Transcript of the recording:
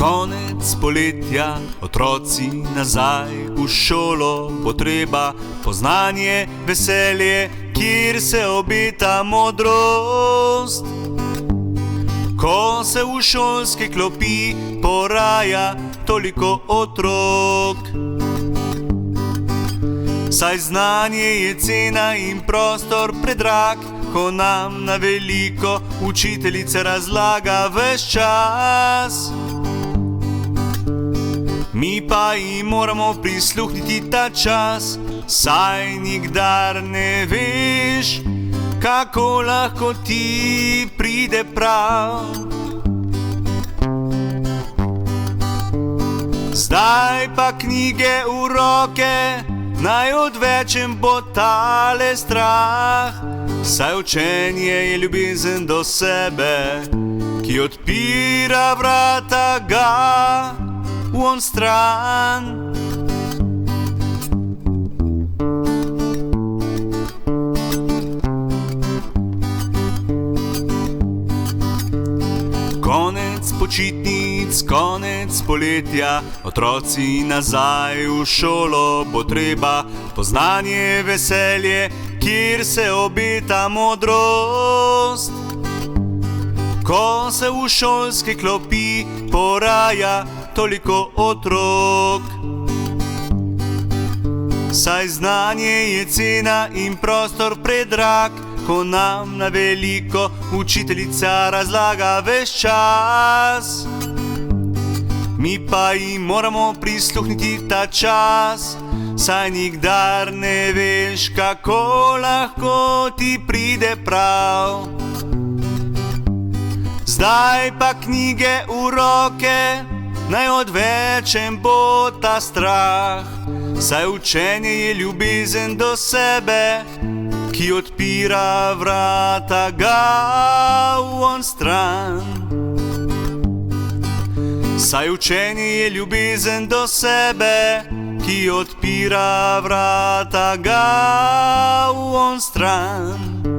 Konec poletja, otroci nazaj v šolo, potreba po znanje, veselje, kjer se obeta modrost. Ko se v šolske klopi poraja toliko otrok, saj znanje je cena in prostor predrag, ko nam na veliko učiteljica razlaga ves čas. Mi pa jim moramo prisluhniti ta čas, saj nikdar ne veš, kako lahko ti pride prav. Zdaj pa knjige v roke, naj odvečem bo tale strah, saj učenje je ljubezen do sebe, ki odpira vrata ga von stran. Konec počitnic, konec poletja, otroci nazaj v šolo, potreba po znanje, veselje, kjer se obeta modrost. Ko se v šolske klopi poraja toliko otrok, saj znanje je cena in prostor predrag, ko nam na veliko učiteljica razlaga ves čas. Mi pa jim moramo prisluhniti ta čas, saj nikdar ne veš, kako lahko ti pride prav. Zdaj pa knjige v roke, naj odvečem bo ta strah, saj učenje je ljubezen do sebe, ki odpira vrata ga von stran. Saj učenje je ljubezen do sebe, ki odpira vrata ga von stran.